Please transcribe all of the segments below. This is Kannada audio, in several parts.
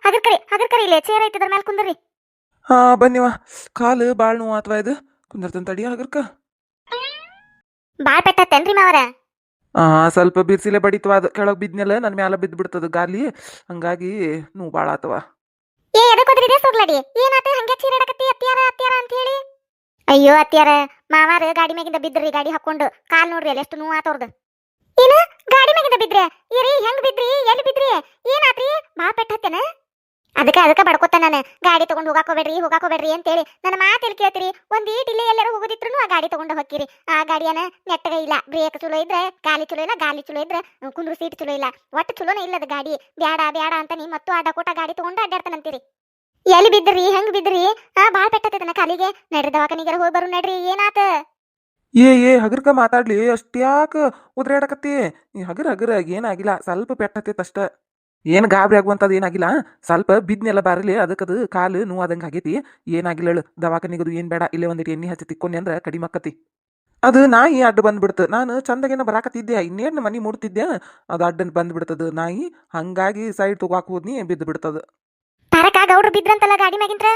ಹಗರ್ಕರಿ ಇಲ್ಲೇ ಚೇರ್ ಐತಿ ಅದ್ರ ಮೇಲೆ ಕುಂದ್ರಿ. ಹಾ ಬನ್ನಿವ. ಕಾಲು ಭಾಳ ನೋವು ಅಥವಾ ಇದು ಕುಂದರ್ತಂತ ತಡಿ ಹಗರ್ಕ. ಬಾಳ್ ಪೆಟ್ಟತ್ತೇನ್ರಿ ಮಾವರ? ಸ್ವಲ್ಪ ಬಿರ್ಸಿಲೆ ಬಡಿತವ, ಅದು ಕೆಳಗೆ ಬಿದ್ನೆಲ್ಲ ನನ್ನ ಮ್ಯಾಲ ಬಿದ್ದು ಬಿಡ್ತದ ಗಾಲಿ, ಹಂಗಾಗಿ ನೋವು ಭಾಳ ಆತವ. ಎದಕ್ ಒದರಿದೆ ಸೋಗ್ಲಾಡಿ? ಏನಾತ ಹಂಗೆ ಚೀರಾಡಕತ್ತಿ ಅತ್ಯಾರ ಅತ್ಯಾರ ಅಂತ ಹೇಳಿ? ಅಯ್ಯೋ ಅತ್ಯಾರ, ಮಾವಾರ ಗಾಡಿ ಮ್ಯಾಗಿಂದ ಬಿದ್ರಿ, ಗಾಡಿ ಹಾಕೊಂಡು ಕಾಲ್ ನೋಡ್ರಿ ಅಲ್ಲಿ ಎಷ್ಟು ನೋವು ಆತವ್ರದು. ಏನ ಗಾಡಿ ಮ್ಯಾಗಿಂದ ಬಿದ್ರೆ? ಇರಿ ಹೆಂಗ್ ಬಿದ್ರಿ? ಎಲ್ಲಿ ಬಿದ್ರಿ? ಏನಾತ್ರಿ? ಬಾ ಪೆಟ್ಟತ್ತೇನ? ಅದಕ್ಕ ಬಡ್ಕೋತ ನಾನು ಗಾಡಿ ತಗೊಂಡು ಹೋಗಾಕೋಬೇಡ್ರಿ ಅಂತೇಳಿ ನನ್ನ ಮಾತೆಲ್ಲಿ ಕೇಳ್ತೀರಿ? ಒಂದ್ ಈಟ್ ಇಲ್ಲೇ ಎಲ್ಲರೂ ಹೋಗೋದಿದ್ರು ಆ ಗಾಡಿ ತಗೊಂಡು ಹೋಗ್ತೀರಿ. ಆ ಗಾಡಿಯನ ನೆಟ್ಟಗ ಇಲ್ಲ, ಬ್ರೇಕ್ ಚಲೋ ಇದ್ರೆ ಗಾಲಿ ಚಲೋ ಇಲ್ಲ, ಗಾಲಿ ಚಲೋ ಇದ್ರೆ ಕುಂದ್ರು ಸೀಟ್ ಚಲೋ ಇಲ್ಲ, ಒಟ್ಟು ಚಲೋನೇ ಇಲ್ಲದ ಗಾಡಿ. ಬ್ಯಾಡ ಬ್ಯಾಡ ಅಂತ ನೀ ಮತ್ತು ಆ ಡಕೋಟ ಗಾಡಿ ತಗೊಂಡು ಅಡ್ಡಾಡ್ತಾನಂತೀರಿ. ಎಲ್ಲಿ ಬಿದ್ರಿ? ಹೆಂಗ್ ಬಿದ್ರಿ? ಬಾಳ್ ಪೆಟ್ಟತನ ಕಾಲಿಗೆ. ನಡ್ರಿ ದವಾಖಾನಿಗಾರ ಹೋಗಿ ಬರು ನಡ್ರಿ. ಏನಾತ? ಹಗರ್ಕ ಮಾತಾಡ್ಲಿ, ಅಷ್ಟ್ಯಾಕ ಉದ್ರಾಡಕತ್ತಿ? ಹಗರ ಏನಾಗಿಲ್ಲ, ಸ್ವಲ್ಪ ಪೆಟ್ಟತ್ತೈತೆ ಅಷ್ಟ. ಏನು ಗಾಬರಿ ಆಗುವಂಥದ್ದು ಏನಾಗಿಲ್ಲ, ಸ್ವಲ್ಪ ಬಿದ್ನೆಲ್ಲ ಬಾರಲಿ, ಅದಕ್ಕದು ಕಾಲು ನೋವಾದಂಗೆ ಆಗೈತಿ. ಏನಾಗಿಲ್ಲ ಹೇಳು, ದವಾಖಾನಿಗದು ಏನು ಬೇಡ, ಇಲ್ಲೇ ಒಂದಿಟ್ಟು ಎಣ್ಣೆ ಹಚ್ಚಿ ತಿಕ್ಕೊಂಡೆ ಅಂದ್ರೆ ಕಡಿಮೆ ಆಕತಿ. ಅದು ನಾಯಿ ಅಡ್ಡ ಬಂದ್ಬಿಡ್ತು. ನಾನು ಚಂದಗೇನ ಬರಾಕತ್ತಿದ್ದೆ, ಇನ್ನೇನು ಮನೆ ಮುಡ್ತಿದ್ದೆ, ಅದು ಅಡ್ಡನ್ ಬಂದ್ಬಿಡ್ತದ ನಾಯಿ. ಹಂಗಾಗಿ ಸೈಡ್ ತಗೋಕ್ ಹೋದ್ನಿ, ಬಿದ್ದು ಬಿಡ್ತದ. ಪಾರಕ ಗೌಡ್ರು ಬಿದ್ರಂತಲ್ಲ ಗಾಡಿ ಮ್ಯಾಗಿಂತ್ರ?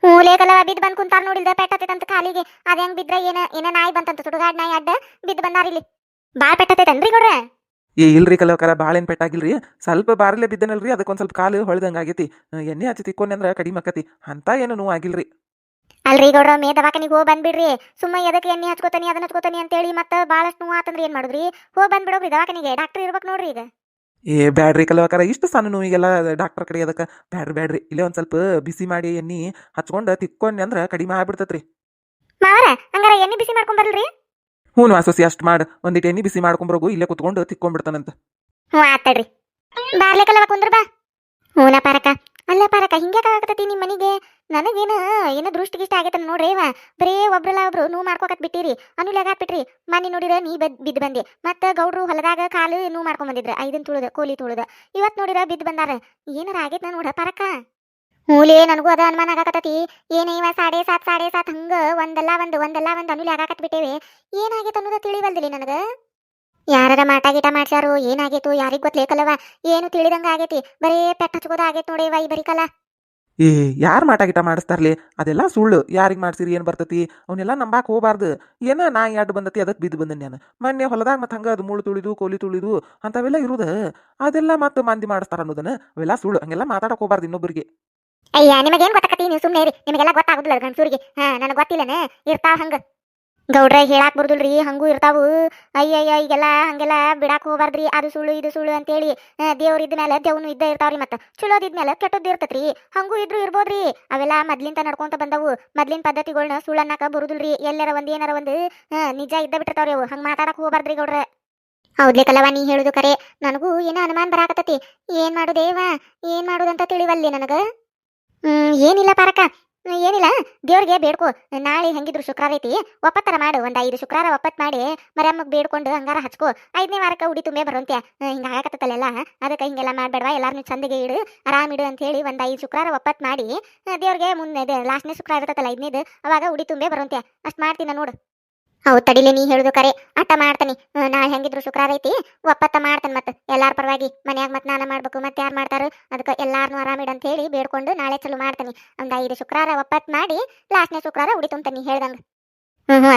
ಹ್ಞೂ ಲೇಕಲ್ಲ, ಬಿದ್ದು ಬಂದ್ ಕುಂತಾರ ನೋಡಿಲ್ದ, ಪೆಟ್ಟತೈತಂತ ಕಾಲಿಗೆ. ಅದ ಹೆಂಗ್ ಬಿದ್ರ? ಏನ ನಾಯಿ ಬಂತಂತ, ಸುಡುಗಾಡ್ ನಾಯಿ ಅಡ್ಡ ಬಿದ್ದು ಬಂದಾರಿಲ್ಲಿ. ಬಾಳ್ ಪೆಟ್ಟತೈತನ್ರಿ ಗೌಡ್ರ? ಇಲ್ರಿ ಕಲವಕರ, ಭಾಳ ಏನು ಪೆಟ್ಟಾಗಿಲ್ರಿ, ಸ್ವಲ್ಪ ಬಾರಲ್ಲೇ ಬಿದ್ದನಲ್ರಿ, ಅದಕ್ಕೊಂದು ಸ್ವಲ್ಪ ಕಾಲು ಹೊಳ್ದಂಗೆ ಆಗೈತಿ. ಎಣ್ಣೆ ಹಚ್ಚಿ ತಿಕ್ಕೊಂಡೆ ಅಂದ್ರೆ ಕಡಿಮೆ ಆಕತಿ, ಅಂತ ಏನು ನೋವು ಆಗಿಲ್ರಿ. ಅಲ್ರಿ ಗೌಡ್ರ, ಮೇ ದವಾಖಾನಿಗೆ ಹೋಗಿ ಬಂದ್ಬಿಡ್ರಿ. ಸುಮ್ಮ ಎದಕ್ಕೆ ಎಣ್ಣೆ ಹಚ್ಕೋತಾನಿ ಅದನ್ನ ಹಚ್ಕೋತಾನಿ ಅಂತೇಳಿ ಮತ್ತೆ ಭಾಳಷ್ಟು ನೋವು ಆತಂದ್ರೆ ಏನ್ ಮಾಡುದ್ರಿ? ಹೋಗಿ ಬಂದ್ಬಿಡೋಗ್ರಿ ದವಾಖಾನಿಗೆ, ಡಾಕ್ಟರ್ ಇರ್ಬೇಕು ನೋಡ್ರಿ ಈಗ. ಬ್ಯಾಡ್ರಿ ಕಲವಕರ, ಇಷ್ಟು ಸಣ್ಣ ನೋವಿಗೆಲ್ಲ ಡಾಕ್ಟರ್ ಕಡೆ ಅದಕ್ಕೆ ಬ್ಯಾಡ್ರಿ. ಇಲ್ಲೇ ಒಂದು ಸ್ವಲ್ಪ ಬಿಸಿ ಮಾಡಿ ಎಣ್ಣೆ ಹಚ್ಕೊಂಡು ತಿಕ್ಕೊಂಡೆ ಅಂದ್ರೆ ಕಡಿಮೆ ಆಗ್ಬಿಡ್ತತ್ರಿ. ಮಾವರ ಹಂಗಾರ ಎಣ್ಣೆ ಬಿಸಿ ಮಾಡ್ಕೊಂಡ್ ಬರ್ಲ್ರಿ? ಹ್ಞೂ ವಾಸೋಸಿ, ಅಷ್ಟು ಮಾಡಿ ಒಂದಿಟ್ಟು ಎಣ್ಣೆ ಬಿಸಿ ಮಾಡ್ಕೊಂಬರೋಗು, ಇಲ್ಲೇ ಕುತ್ಕೊಂಡು ತಿಕ್ಕೊಂಡ್ಬಿಡ್ತಾನಂತ. ಹ್ಞೂ ಆತಡ್ರಿ, ಬಾರ್ಲಿಕ್ಕಲ್ಲವ ಕುಂದ್ರ ಬಾ. ಹ್ಞೂನ ಪಾರಕ. ಅಲ್ಲ ಪಾರಕ, ಹಿಂಗ್ಯಾಕ ಆಗತೈತಿ ನಿಮ್ಮ ಮನೆಗೆ? ಏನೋ ದೃಷ್ಟಿಗಿಷ್ಟ ಆಗೈತೆ ನೋಡ್ರಿ. ಬರೇ ಒಬ್ರಲ್ಲ ಒಬ್ರು ನೋವು ಮಾಡ್ಕೋಕತ್ ಬಿಟ್ಟಿರಿ, ಅನುಲಾಗಾತ್ ಬಿಟ್ರಿ. ಮನೆ ನೋಡಿರ ನೀ ಬಿದ್ದು ಬಂದೆ, ಮತ್ತೆ ಗೌಡ್ರು ಹೊಲದಾಗ ಕಾಲು ನೋವು ಮಾಡ್ಕೊಂಡ್ ಬಂದಿದ್ರ, ಐದನ್ ತುಳಿದ ಕೋಲಿ ತುಳಿದ. ಇವತ್ ನೋಡಿರ ಬಿದ್ದು ಬಂದಾರ. ಏನಾರ ಆಗೈತ್ ನೋಡ ಪಾರಕ? ಹೂಲೇ, ನನಗೂ ಅದ ಅನುಮಾನ ಆಗಾಕತ್ತತಿ. ಏನೇ ಇವ ಸಾಡೆ ಸಾತ್ ಹಂಗ ಒಂದಲ್ಲ ಒಂದು ಅನುಲಿ ಆಗಾಕತ್ ಬಿಟ್ಟೇವೆ. ಏನಾಗೈತೆ ಅನ್ನೋದ ತಿಳಿವಲ್ದಿಲ್ಲ ನನಗ. ಯಾರ ಮಾಟ ಗೀಟ ಮಾಡ್ಸ್ಯಾರು, ಏನಾಗೈತು ಯಾರಿಗ್ ಗೊತ್ತಲೇಕಲ್ಲವ? ಏನು ತಿಳಿದಂಗ ಆಗೈತಿ, ಬರೇ ಪೆಟ್ಟ ಹಚ್ಕೋದ ಆಗೈತ್ ನೋಡೇವ ಈ ಬರಿಕಲ್ಲ. ಯಾರು ಮಾಟ ಗಿಟ ಮಾಡಿಸ್ತಾರ್ಲಿ, ಅದೆಲ್ಲ ಸುಳ್ಳು. ಯಾರಿಗೆ ಮಾಡ್ಸಿರಿ ಏನು ಬರ್ತತಿ, ಅವನ್ನೆಲ್ಲ ನಂಬಾಕ್ ಹೋಗಬಾರ್ದು. ಏನ ನಾಯಿ ಅಡ್ಡ ಬಂದತಿ ಅದಕ್ಕೆ ಬಿದ್ದು ಬಂದನ್ ನಾನು. ಮೊನ್ನೆ ಹೊಲದಾಗ ಮತ್ತೆ ಹಂಗ ಅದು ಮುಳ್ಳು ತುಳಿದು ಕೋಲಿ ತುಳಿದು ಅಂತವೆಲ್ಲ ಇರುದ, ಅದೆಲ್ಲ ಮತ್ತೆ ಮಂದಿ ಮಾಡಿಸ್ತಾರ ಅನ್ನೋದನ್ನ, ಅವೆಲ್ಲ ಸುಳ್ಳು. ಹಂಗೆಲ್ಲ ಮಾತಾಡಕ್ ಹೋಗ್ಬಾರ್ದು ಇನ್ನೊಬ್ಬರಿಗೆ. ಅಯ್ಯ, ನಿಮಗೇನ್ ಗೊತ್ತಾಕತಿ? ನೀವು ಸುಮ್ಮನೆ ಇರಿ, ನಿಮಗೆಲ್ಲ ಗೊತ್ತಾಗುದಿಲ್ಲ ಗಂಡಸೂರಿಗೆ. ನನಗೆ ಗೊತ್ತಿಲ್ಲನೆ ಇರ್ತಾವ ಹಂಗ. ಗೌಡ್ರ ಹೇಳಾಕ್ ಬರುದಿಲ್ರಿ, ಹಂಗೂ ಇರ್ತಾವು. ಅಯ್ಯಯ್ಯ, ಈಗೆಲ್ಲ ಹಂಗೆಲ್ಲ ಬಿಡಾಕ್ ಹೋಗ್ಬಾರ್ದ್ರಿ. ಅದು ಸುಳ್ಳು ಇದು ಸುಳ್ಳು ಅಂತೇಳಿ ದೇವ್ರ ಇದ್ಮೇಲೆ ದೇವ್ನು ಇದ್ದ ಇರ್ತಾವ್ರಿ. ಮತ್ತೆ ಚಲೋದಿದ್ಮೇಲೆ ಕೆಟ್ಟದ್ದು ಇರ್ತೈತ್ರಿ. ಹಂಗೂ ಇದ್ರು ಇರ್ಬೋದ್ರಿ. ಅವೆಲ್ಲ ಮೊದ್ಲಿಂತ ನಡ್ಕೊಂತ ಬಂದವು. ಮೊದ್ಲಿನ ಪದ್ಧತಿಗಳನ್ನ ಸುಳ್ಳನ್ನಾಕ ಬರುದಿಲ್ರಿ. ಎಲ್ಲರ ಒಂದ್ ಏನಾರ ಒಂದು ನಿಜ ಇದ್ದ ಬಿಟ್ಟಿರ್ತಾವ್ರಿ ಅವು. ಹಂಗ ಮಾತಾಡಕ್ ಹೋಗ್ಬಾರ್ದ್ರಿ ಗೌಡ್ರ. ಹೌದ್ಲೇಕಲ್ಲವ ನೀ ಹೇಳುದು ಕರೆ. ನನಗೂ ಏನೋ ಅನುಮಾನ ಬರಾಕತ್ತತಿ. ಏನ್ ಮಾಡುದೇವ, ಏನ್ ಮಾಡುದಂತ ತಿಳಿವಲ್ಲಿ ನನಗ. ಏನಿಲ್ಲ ಪಾರಕ, ಏನಿಲ್ಲ. ದೇವ್ರಿಗೆ ಬೇಡ್ಕೊ. ನಾಳೆ ಹೆಂಗಿದ್ರು ಶುಕ್ರವಾರ ಐತಿ, ಒಪ್ಪತ್ತರ ಮಾಡು. ಒಂದ್ 5 ಶುಕ್ರವಾರ ಒಪ್ಪತ್ ಮಾಡಿ ಮರಮ್ಮಗ್ ಬೇಡ್ಕೊಂಡು ಹಂಗಾರ ಹಚ್ಕೋ. 5ನೇ ವಾರಕ್ಕೆ ಉಡಿ ತುಂಬೆ ಬರುವಂತೆ. ಹಿಂಗ ಆಗಕತ್ತಲ್ಲ, ಅದಕ್ಕೆ ಹಿಂಗೆಲ್ಲ ಮಾಡ್ಬೇಡವಾ, ಎಲ್ಲಾರನು ಚಂದಿಗೆ ಇಡು, ಆರಾಮ್ ಇಡು ಅಂತ ಹೇಳಿ ಒಂದ್ 5 ಶುಕ್ರವಾರ ಒಪ್ಪತ್ ಮಾಡಿ ದೇವ್ರಿಗೆ ಮುಂದೆ ಲಾಸ್ಟ್ನೇ ಶುಕ್ರವಾರ ಇರ್ತಲ್ಲ 5ನೇದು, ಅವಾಗ ಉಡಿ ತುಂಬೆ ಬರುವಂತೆ. ಅಷ್ಟ್ ಮಾಡ್ತೀನ ನೋಡು. ಹೌದ್ ತಡಿಲೆ, ನೀ ಹೇಳುದು ಕರೆ. ಅಟ್ಟ ಮಾಡ್ತಾನಿ. ನಾಳೆ ಹೆಂಗಿದ್ರು ಶುಕ್ರವಾರ ಐತಿ, ಒಪ್ಪತ್ತ ಮಾಡ್ತಾನೆ. ಮತ್ತೆ ಎಲ್ಲಾರ ಪರವಾಗಿ ಮನ್ಯಾಗ ಮತ್ತೆ ನಾನ ಮಾಡ್ಬೇಕು, ಮತ್ತೆ ಯಾರು ಮಾಡ್ತಾರ? ಅದಕ್ಕೆ ಎಲ್ಲಾರನು ಆರಾಮಿಡು ಅಂತ ಹೇಳಿ ಬೇಡ್ಕೊಂಡು ನಾಳೆ ಚಲೋ ಮಾಡ್ತಾನಿ. ಒಂದ್ 5 ಶುಕ್ರವಾರ ಒಪ್ಪತ್ ಮಾಡಿ ಲಾಸ್ಟ್ನೇ ಶುಕ್ರವಾರ ಉಡಿ ತುಂಬ್ತಾನಿ ಹೇಳ್ದಂಗ.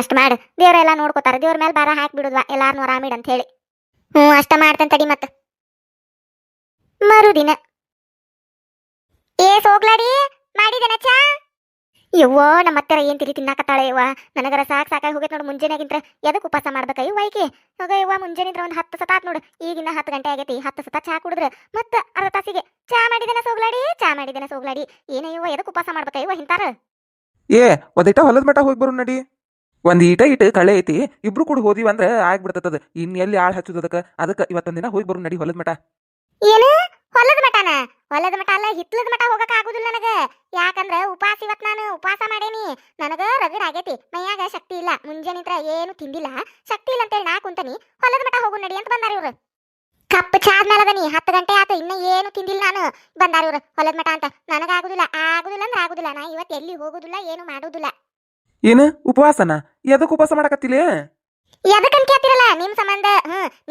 ಅಷ್ಟ್ ಮಾಡು. ದೇವ್ರೆಲ್ಲ ನೋಡ್ಕೋತಾರ, ದೇವ್ರ ಮೇಲೆ ಭಾರ ಹಾಕಿ ಬಿಡುದ್ವಾ ಎಲ್ಲಾರನು ಆರಾಮಿಡು ಅಂತ ಹೇಳಿ. ಅಷ್ಟ ಮಾಡ್ತಾನೆ ತಡಿ. ಮತ್ತ ಮರುದಿನ ಸೋಗ್ಲಾಡಿ ಮಾಡಿದೇನ ಚಾ? ಯವ್ವ, ನಮ್ಮ ಅತ್ತೆರ ಏನ್ ತಿರಿ ತಿನ್ನಾಕತ್ತಾಳೆ ಯವ್ವ. ನನಗರ ಸಾಕಾಗಿ ಹೋಗೈತ್ ನೋಡು. ಮುಂಜಾನೆಗಿಂತ ಎದಕ್ಕೆ ಉಪವಾಸ ಮಾಡ್ಬೇಕ ಇವ್ ವೈಕಿ? ಹೋಗ ಯವ್ವ, ಮುಂಜಾನಿಂದ್ರ ಒಂದು 10 ಸತಾತ್ ನೋಡು. ಈಗಿನ 10 ಗಂಟೆ ಆಗೈತಿ. 10 ಸತ ಚಾ ಕುಡಿದ್ರೆ ಮತ್ತೆ ಅರ್ಧ ತಾಸಿಗೆ ಚಾ ಮಾಡಿದೇನ ಸೋಗ್ಲಾಡಿ. ಏನ ಯವ್ವ, ಎದಕ್ಕೆ ಉಪವಾಸ ಮಾಡ್ಬೇಕ ಇವ ಹಿಂತಾರ? ಒಂದಿಟ ಹೊಲದ ಮಠ ಹೋಗಿ ಬರು ನಡಿ. ಒಂದ್ ಈಟ ಕಳೆ ಐತಿ, ಇಬ್ರು ಕೂಡ ಹೋದಿವಿ ಅಂದ್ರೆ ಆಗ್ಬಿಡ್ತದ. ಇನ್ ಎಲ್ಲಿ ಆಳ್ ಹಚ್ಚುದಕ್ಕ, ಅದಕ್ಕೆ ಇವತ್ತೊಂದಿನ ಹೋಗಿ ಬರು ನಡಿ ಹೊಲದ ಮಠ. ಏನು ಹೊಲದ ಮಠನ? ಹೊಲದ ಮಠ ಅಲ್ಲ, ಹಿತ್ಲದ ಮಠ ಹೋಗಕ್ ಆಗುದಿಲ್ಲ ನನಗ. ಯಾಕಂದ್ರ ಉಪವಾಸ ಇವತ್ ನಾನು ಉಪವಾಸ ಮಾಡೇನಿ. ನನಗ ರಗಡ್ ಆಗೈತಿ, ಮೈಯಾಗ ಶಕ್ತಿ ಇಲ್ಲ. ಮುಂಜಾನಿಂತ್ರ ಏನು ತಿಂದಿಲ್ಲ, ಶಕ್ತಿ ಇಲ್ಲ ಅಂತೇಳಿ ನಾ ಕುಂತನಿ. ಹೊಲದ ಮಠ ಹೋಗು ನಡಿ ಅಂತ ಬಂದಾರ ಇವ್ರು. ಕಪ್ ಚಾ ಆದ್ಮೇಲೆ 10 ಗಂಟೆ ಆತ, ಇನ್ನ ಏನು ತಿಂದಿಲ್ಲ ನಾನು. ಬಂದಾರ ಇವ್ರು ಹೊಲದ ಮಠ ಅಂತ. ನನಗಾಗುದಿಲ್ಲ ಅಂದ್ರೆ ಆಗುದಿಲ್ಲ. ನಾ ಇವತ್ತು ಎಲ್ಲಿ ಹೋಗುದಿಲ್ಲ, ಏನು ಮಾಡುದಿಲ್ಲ. ಏನು ಉಪವಾಸನ? ಎದಕ್ ಉಪವಾಸ ಮಾಡಕತ್ತಿಲೇ? ಎದಕ್ಕಂತ ಕೇಳ್ತಿರಲ್ಲ ನಿಮ್ ಸಂಬಂಧ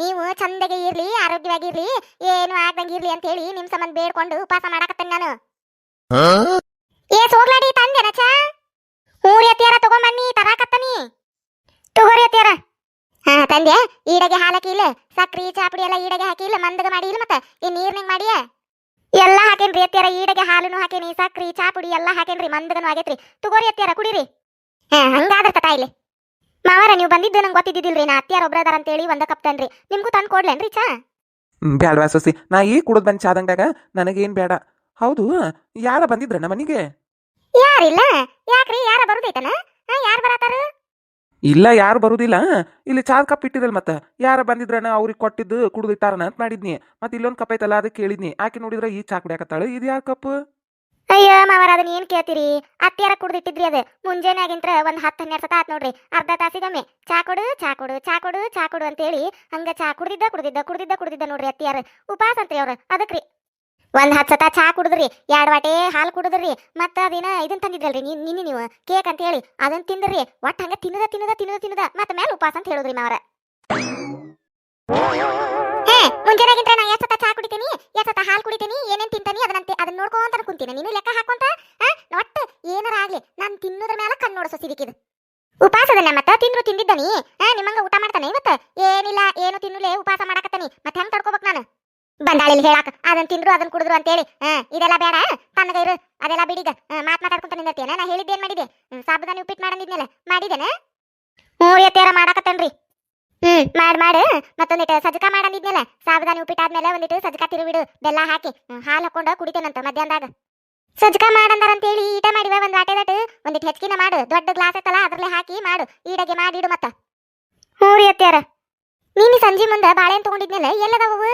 ನೀವು ಚಂದಗೆ ಇರ್ಲಿ ಆರೋಗ್ಯವಾಗಿರ್ಲಿ ಏನು ಆಗ್ದಂಗಿರ್ಲಿ ಅಂತ ಹೇಳಿ ನಿಮ್ ಸಂಬಂಧ ಬೇಡ್ಕೊಂಡು ಉಪವಾಸ ಮಾಡಾಕತ್ತೇನೆ ನಾನು ಏ ಸೋಗ್ಲಾಡಿ ತಂದೆನ ಚಾ ಹೂರಿ ಅತ್ತಿಯಾರ ತಗೊಂಬನ್ನಿ ತರಾಕತ್ತನಿ ತಗೋರಿ ಅತ್ತಿಯಾರ ಹಾ ತಂದೆ ಈಡಗೆ ಹಾಲಕ್ಕಿ ಇಲ್ಲ ಸಕ್ರಿ ಚಾಪುಡಿ ಎಲ್ಲ ಈಡಗೆ ಹಾಕಿ ಇಲ್ಲ ಮಂದಗ ಮಾಡಿ ಇಲ್ಲ ಮತ್ತ ಈ ನೀರ್ನಿಂಗ್ ಮಾಡಿಯ ಎಲ್ಲಾ ಹಾಕೇನ್ರಿ ಅತ್ತಿಯಾರ ಈಡಗೆ ಹಾಲುನು ಹಾಕೇನಿ ಸಕ್ರಿ ಚಾಪುಡಿ ಎಲ್ಲಾ ಹಾಕೇನ್ರಿ ಮಂದಗನು ಆಗೇತ್ರಿ ತಗೋರಿ ಅತ್ತಿಯಾರ ಕುಡೀರಿ ಹಂಗಾದ್ರ ತಾಯಿಲೆ ಮಾವಾರ ನೀವು ಬಂದಿದ್ದು ನಂಗೆ ಗೊತ್ತಿದ್ದಿಲ್ರಿ ನಾ ಅತ್ತಿಯಾರ ಒಬ್ರದಾರ ಅಂತೇಳಿ ಒಂದ ಕಪ್ ತನ್ರಿ ನಿಮ್ಗೂ ತಂದು ಕೊಡ್ಲೇನ್ರಿ ಚಾ ಬ್ಯಾಡ್ವಾ ಸೊಸಿ ನಾ ಈಗ ಕುಡಿದ್ ಬಂದ್ ಚಾದಂಗಾಗ ನನಗೇನ್ ಬೇಡ ಹೌದು ಯಾರ ಬಂದಿದ್ರಣ್ಣ ಮನಿಗೆ ಯಾರಿಲ್ಲ ಯಾಕ್ರಿ ಯಾರ ಬರುದೈತನ ಯಾರು ಬರತಾರ ಇಲ್ಲ ಯಾರು ಬರುದಿಲ್ಲ ಇಲ್ಲಿ ಚಾದ್ ಕಪ್ ಇಟ್ಟಿರಲ್ ಮತ್ತ ಯಾರ ಬಂದಿದ್ರಣ್ಣ ಅವ್ರಿಗೆ ಕೊಟ್ಟಿದ್ದು ಕುಡ್ದಿಟ್ಟಾರನ ಅಂತ ಮಾಡಿದ್ನಿ ಮತ್ತೆ ಇಲ್ಲೊಂದ್ ಕಪ್ ಐತಲ್ಲ ಅದಕ್ಕೆ ಕೇಳಿದ್ನಿ ಆಕೆ ನೋಡಿದ್ರ ಈ ಚಾ ಕುಡಿಯಾಕತ್ತಾಳ ಇದು ಯಾರ ಕಪ್ ಅಯ್ಯ ಮಾವಾರ ಅದನ್ನ ಏನ್ ಕೇಳ್ತೀರಿ ಅತ್ತಿಯಾರ ಕುಡ್ದಿಟ್ಟಿದ್ರಿ ಅದ ಮುಂಜಾನೆ ಆಗಿಂತ್ರ ಒಂದ್ 10-12 ಸತ ಆತ್ ನೋಡ್ರಿ ಅರ್ಧ ತಾಸಿಗೊಮ್ಮೆ ಚಾ ಕೊಡು ಚಾ ಕೊಡು ಚಾ ಕೊಡು ಚಾ ಕೊಡು ಅಂತೇಳಿ ಹಂಗ ಚಾ ಕುಡ್ದಿದ್ದ ನೋಡ್ರಿ ಅತ್ತಿಯಾರ ಉಪವಾಸ ಅಂತ್ರಿ ಅವ್ರ ಅದಕ್ರಿ ಒಂದ್ 10 ಸತ ಚಾ ಕುಡಿದ್ರಿ 2 ವಾಟೆ ಹಾಲು ಕುಡಿದ್ರಿ ಮತ್ತ ಅದೇನ ಇದನ್ ತಂದಿದ್ರಲ್ರಿ ನಿನ್ನೆ ನೀವು ಕೇಕ್ ಅಂತ ಹೇಳಿ ಅದನ್ನ ತಿಂದ್ರಿ ಒಟ್ಟ ಹಂಗ ತಿನ್ನದ ಮತ್ತ ಮೇಲೆ ಉಪವಾಸ ಅಂತ ಹೇಳಿದ್ರಿ ಮಾವರ ಮುಂಜಾನೆಗಿಂತ ನಾ ಎಷ್ಟ್ ಸತ ಚಾ ಕುಡಿತೀನಿ ಎಷ್ಟ್ ಸತ ಹಾಲು ಕುಡಿತೀನಿ ಏನೇನ್ ತಿಂತಾನಿ ಅದನ್ನ ನೋಡ್ಕೊಂತ ಕುಂತೀನಿ ನೀನು ಲೆಕ್ಕ ಹಾಕೊಂತ ಒಟ್ಟ ಏನಾರ ಆಗ್ಲಿ ನಾನ್ ತಿನ್ನೋದ್ರ ಮೇಲೆ ಕಣ್ಣು ನೋಡೋ ಸಿಕ್ಕಿದ್ ಉಪವಾಸದನ್ನ ಮತ್ತ ತಿಂದಿದ್ದಾನಿ ನಿಮ್ಮಂಗ ಊಟ ಮಾಡ್ತಾನೆ ಇವತ್ತ ಏನಿಲ್ಲ ಏನು ತಿನ್ನುಲೆ ಉಪವಾಸ ಮಾಡಾಕತ್ತಾನಿ ಮತ್ತೆ ಹೆಂಗ್ ತಡ್ಕೋಬೇಕು ನಾನು ಬಂದಾಳಿಲ್ ಹೇಳಾಕ ಅದನ್ನ ತಿಂದ್ರು ಅದನ್ನ ಕುಡಿದ್ರು ಅಂತೇಳಿ ಇದೆಲ್ಲ ಬೇಡ ತನ್ನಗ ಇರು ಅದೆಲ್ಲ ಬಿಡಿಗ ಮಾತಾಡ್ಕೊಂತ ನಿಂದತ್ತೇನ ನಾ ಹೇಳಿದ್ದೇನ್ ಮಾಡಿದೆ ಸಾಬುದಾನಿ ಉಪ್ಪಿಟ್ಟು ಮಾಡಂದಿದ್ನಲ್ಲ ಮಾಡಿದೇನ ಮೂರಿಯತ್ತೇರ ಮಾಡಾಕತ್ತನ್ರಿ ಮಾಡು ಮತ್ತೊಂದಿಟ್ಟು ಸಜ್ಜಕ ಮಾಡಂದಿದ್ನಲ್ಲ ಸಾಬುದಾನಿ ಉಪ್ಪಿಟ್ಟು ಆದ್ಮೇಲೆ ಒಂದಿಟ್ಟು ಸಜ್ಜಕ ತಿರುವಿಡು ಬೆಲ್ಲ ಹಾಕಿ ಹಾಲು ಹಾಕೊಂಡ ಕುಡಿತೇನಂತ ಮಧ್ಯಾಹ್ನದಾಗ ಸಜ್ಜಕ ಮಾಡಂದಾರ ಅಂತೇಳಿ ಈಟ ಮಾಡಿವ ಒಂದ್ ವಾಟೆದಟ್ಟು ಒಂದಿಟ್ಟು ಹೆಚ್ಚಿನ ಮಾಡು ದೊಡ್ಡ ಗ್ಲಾಸ್ ಐತಲ್ಲ ಅದ್ರಲ್ಲೇ ಹಾಕಿ ಮಾಡು ಈಡಗೆ ಮಾಡಿಡು ಮತ್ತ ಮೂರಿಯತ್ತೇರ ನೀನು ಸಂಜೆ ಮುಂದೆ ಬಾಳೆಹಣ್ಣು ತಗೊಂಡಿದ್ನಲ್ಲ ಎಲ್ಲದವು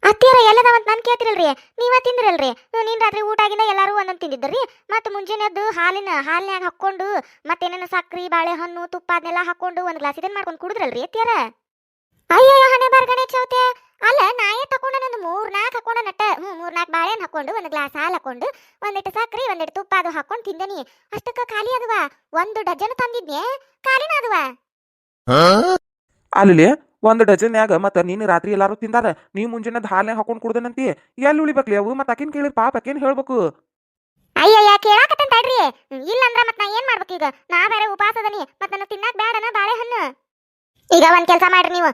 ಅತ್ತಿಯರ ಎಲ್ಲದವಂತ ನಾನು ಕೇಳ್ತಿರಲ್ರಿ ನೀವ ತಿಂದ್ರಲ್ರಿ ನೀನ್ ರಾತ್ರಿ ಊಟ ಆಗಿಂದ ಎಲ್ಲಾರು ಒಂದೊಂದು ತಿಂದಿದ್ರಿ ಮತ್ತೆ ಮುಂಜಾನೆ ಎದ್ದು ಹಾಲಿನ್ಯಾಗ ಹಾಕೊಂಡು ಮತ್ತೇನೇನು ಸಕ್ರಿ ಬಾಳೆಹಣ್ಣು ತುಪ್ಪ ಅದನ್ನೆಲ್ಲ ಹಾಕೊಂಡು ಒಂದ್ ಗ್ಲಾಸ್ ಇದನ್ನ ಮಾಡ್ಕೊಂಡು ಕುಡಿದ್ರಲ್ರಿ ಅತ್ತಿಯರ ಅಯ್ಯಯ್ಯ ಹಣೆ ಬಾರ್ಗಣೆ ಚೌತೆ ಅಲ್ಲ ನಾಯೇ ತಕೊಂಡ ನಂದು 3-4 ಹಾಕೊಂಡ ನಟ್ಟ 3-4 ಬಾಳೆಹಣ್ಣು ಹಾಕೊಂಡು ಒಂದ್ ಗ್ಲಾಸ್ ಹಾಲು ಹಾಕೊಂಡು ಒಂದಿಟ್ಟು ಸಕ್ರಿ ಒಂದಿಟ್ಟು ತುಪ್ಪ ಅದು ಹಾಕೊಂಡು ತಿಂದನಿ ಅಷ್ಟಕ್ಕ ಖಾಲಿ ಅದುವ 1 ಡಜನ್ ತಂದಿದ್ನೆ ಖಾಲಿನ ಅದುವ ಅಲ್ಲಿ 1 ಡಜನ್ಯಾಗ ಮತ್ತ ನೀನು ರಾತ್ರಿ ಎಲ್ಲಾರು ತಿಂದಾರ ನೀವ್ ಮುಂಜಾನೆ ಹಾಲ್ನ್ಯಾಗ ಹಾಕೊಂಡ್ ಕುಡ್ದನಂತಿ ಎಲ್ಲಿ ಉಳಿಬೇಕ್ಲಿ ಅವು ಮತ್ತ ಅಕಿನ್ ಕೇಳಿರ್ ಪಾಪ ಅಕೇನ್ ಹೇಳ್ಬೇಕು ಅಯ್ಯಯ್ಯ ಕೇಳಾಕತ್ತೇನ್ ತಡ್ರಿ ಇಲ್ಲ ಅಂದ್ರ ಮತ್ ನಾ ಏನ್ ಮಾಡ್ಬೇಕು ಈಗ ನಾ ಬೇರೆ ಉಪವಾಸದನಿ ಮತ್ ನನಗೆ ತಿನ್ನಾಕ ಬೇಡನ ಬಾಳೆಹಣ್ಣು ಈಗ ಒಂದ್ ಕೆಲಸ ಮಾಡ್ರಿ ನೀವು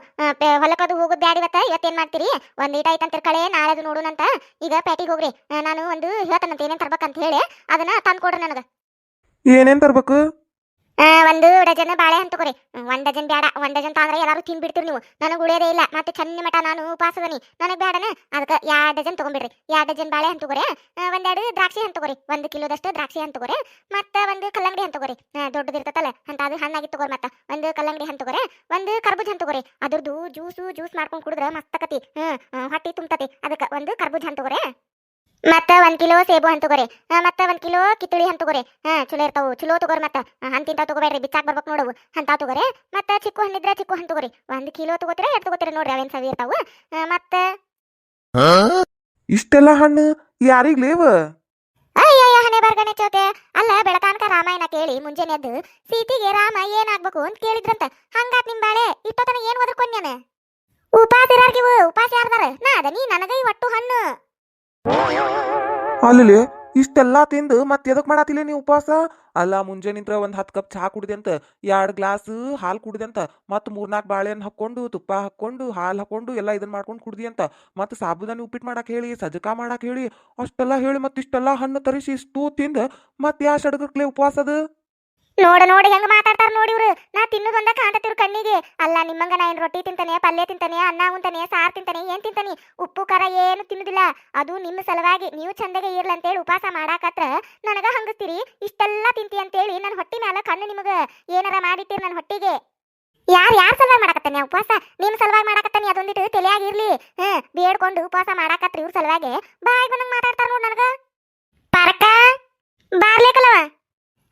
ಹೊಲಕ್ಕದು ಹೋಗೋದ್ ಬ್ಯಾಡ ಇವತ್ತೇನ್ ಮಾಡ್ತೀರಿ ಒಂದ್ ಈಟ ಐತಂತ ಕಳೆ ನಾಳೆದು ನೋಡುನಂತ ಈಗ ಪೇಟಿಗೆ ಹೋಗ್ರಿ ನಾನು ಒಂದು ಹೇಳ್ತಾನಂತ ಏನೇನ್ ತರ್ಬೇಕಂತ ಹೇಳಿ ಅದನ್ನ ತಂದ್ ಕೊಡ್ರಿ ನನಗ ಏನೇನ್ ತರ್ಬೇಕು 1 ಡಜನ್ ಬಾಳೆಹಣ್ಣು ತಗೋರಿ 1 ಡಜನ್ ಬೇಡ 1 ಡಜನ್ ತಂದ್ರೆ ಎಲ್ಲಾರು ತಿನ್ಬಿಡ್ತೀರಿ ನೀವು ನನಗೆ ಉಳಿಯೋದೇ ಇಲ್ಲ ಮತ್ತೆ ಚನ್ನ ಮಟ ನಾನು ಉಪವಾಸದನಿ ನನಗೆ ಬೇಡನ ಅದಕ್ಕೆ 2 ಡಜನ್ ತಗೊಂಬಿಡ್ರಿ 2 ಡಜನ್ ಬಾಳೆಹಣ್ಣು ತಗೋರಿ 1-2 ದ್ರಾಕ್ಷಿ ಹಣ್ಣು ತಗೋರಿ 1 ಕಿಲೋದಷ್ಟು ದ್ರಾಕ್ಷಿ ಹಣ್ಣು ತಗೋರಿ ಮತ್ತೆ 1 ಕಲ್ಲಂಗಡಿ ಹಣ್ಣು ತಗೋರಿ ದೊಡ್ಡದಿರ್ತತಲ್ಲ ಅಂತ ಅದು ಹಣ್ಣಾಗಿ ತಗೋರಿ ಮತ್ತೆ 1 ಕಲ್ಲಂಗಡಿ ಹಣ್ಣು ತಗೋರಿ 1 ಕರ್ಬೂಜ ಹಣ್ಣು ತಗೋರಿ ಅದ್ರದ್ದು ಜ್ಯೂಸ್ ಮಾಡ್ಕೊಂಡು ಕುಡಿದ್ರೆ ಮಸ್ತಕತಿ ಹೊಟ್ಟಿ ತುಂಬತತಿ ಅದಕ್ಕೆ 1 ಕರ್ಬೂಜ ಹಣ್ಣು ತಗೋರಿ ಮತ್ತೆ 1 ಕಿಲೋ ಸೇಬು ಹಣ್ಣು ತಗೋರಿ ಮತ್ತೆ 1 ಕಿಲೋ ಕಿತ್ತಳಿ ಹಣ್ಣು ತಗೋರಿ ಚಲೋ ಇರ್ತಾವು ಚಲೋ ತಗೋರಿ ಮತ್ತೆ ಹಣ್ಣು ತಿಂತಾವ್ ತಗೋಬೇಡ್ರಿ ಬಿಚ್ಚಾಕ್ ಬರ್ಬೇಕು ನೋಡವು ಅಂತಾವ್ ತಗೋರಿ ಮತ್ತೆ ಚಿಕ್ಕು ಹಣ್ಣಿದ್ರೆ ಚಿಕ್ಕು ಹಣ್ಣು ತಗೋರಿ 1 ಕಿಲೋ ತಗೋತೀರಾ 2 ತಗೋತೀರಾ ನೋಡ್ರಿ ಅವೇನ್ ಸವಿ ಇರ್ತಾವು ಮತ್ತೆ ಇಷ್ಟೆಲ್ಲ ಹಣ್ಣು ಯಾರಿಗ್ ಲೇವ ಅಯ್ಯಯ್ಯ ಹಣೆ ಬರ್ಗಣೆ ಚೋತೆ ಅಲ್ಲ ಬೆಳತಾನಕ ರಾಮಾಯಣ ಕೇಳಿ ಮುಂಜಾನೆ ಎದ್ದು ಸೀತೆಗೆ ರಾಮ ಏನಾಗ್ಬೇಕು ಅಂತ ಕೇಳಿದ್ರಂತ ಹಂಗಾತ್ ನಿಮ್ ಬಾಳೆ ಇಟ್ಟೋತನ ಏನ್ ಓದ್ಕೊಂಡ್ಯಾನ ಉಪವಾಸ ಇರಾರ್ಗಿವು ಉಪವಾಸ ಯಾರ್ದಾರ ನಾ ಅದ ನೀ ನನಗ ಈ ಒಟ್ಟು ಹಣ್ಣು ಅಲ್ಲಿ ಇಷ್ಟೆಲ್ಲಾ ತಿಂದು ಮತ್ತೆ ಎದಕ್ ಮಾಡಾತಿಲ್ಲ ನೀವು ಉಪವಾಸ ಅಲ್ಲ ಮುಂಜಾನಿಂತ್ರ 10 ಕಪ್ ಚಹಾ ಕುಡಿದೆ ಅಂತ 2 ಗ್ಲಾಸ್ ಹಾಲು ಕುಡಿದೆ ಅಂತ ಮತ್ 3-4 ಬಾಳೆಹಣ್ಣು ಹಾಕೊಂಡು ತುಪ್ಪ ಹಾಕೊಂಡು ಹಾಲು ಹಾಕೊಂಡು ಎಲ್ಲ ಇದನ್ನ ಮಾಡ್ಕೊಂಡು ಕುಡ್ದಿ ಅಂತ ಮತ್ತೆ ಸಾಬುದಾನಿ ಉಪ್ಪಿಟ್ಟು ಮಾಡಕ್ ಹೇಳಿ ಸಜ್ಜಕ ಮಾಡಕ್ ಹೇಳಿ ಅಷ್ಟೆಲ್ಲ ಹೇಳಿ ಮತ್ತೆ ಇಷ್ಟೆಲ್ಲಾ ಹಣ್ಣು ತರಿಸಿ ಇಷ್ಟು ತಿಂದ ಮತ್ತೆ ಯಾ ಸಡಗಕ್ಲೆ ಉಪವಾಸದ ನೋಡಿ ಹೆಂಗ ಮಾತಾಡ್ತಾರ ನೋಡಿ ಇವ್ರು ನಾ ತಿನ್ನೋದೊಂದ ಕಾಂತತಿವ್ರ ಕಣ್ಣಿಗೆ ಅಲ್ಲ ನಿಮ್ಮಂಗ ನಾ ಏನ್ ರೊಟ್ಟಿ ತಿಂತಾನೆ ಪಲ್ಯ ತಿಂತಾನೆ ಅನ್ನ ಉಂತಾನೆ ಸಾರು ತಿಂತಾನೆ ಏನ್ ತಿಂತಾನೆ ಉಪ್ಪು ಖಾರ ಏನು ತಿನ್ನುದಿಲ್ಲ ಅದು ನಿಮ್ಮ ಸಲುವಾಗಿ ನೀವು ಚಂದಗೆ ಇರ್ಲಿ ಅಂತೇಳಿ ಉಪವಾಸ ಮಾಡಾಕತ್ರ ನನಗ ಹಂಗಸ್ತೀರಿ ಇಷ್ಟೆಲ್ಲ ತಿಂತಿ ಅಂತೇಳಿ ನನ್ನ ಹೊಟ್ಟಿ ಮ್ಯಾಲ ಕಣ್ಣು ನಿಮಗ ಏನಾರ ಮಾಡಿಟ್ಟಿರಿ ನನ್ನ ಹೊಟ್ಟಿಗೆ ಯಾರ ಸಲುವಾಗಿ ಮಾಡಾಕತ್ತಾನೆ ಉಪವಾಸ ನಿಮ್ ಸಲುವಾಗಿ ಮಾಡಾಕತ್ತಾನೆ ಅದೊಂದಿಟ್ಟು ತಲೆಯಾಗಿರ್ಲಿ ಬೇಡ್ಕೊಂಡು ಉಪವಾಸ ಮಾಡಾಕತ್ರಿ ಇವ್ರ ಸಲುವಾಗಿ ಬಾಯ್ ಬಂದಂಗ ಮಾತಾಡ್ತಾರ ನೋಡ್ ನನಗ ಪಾರಕ್ಕ ಬಾರ್ಲೇಕಲ್ಲವ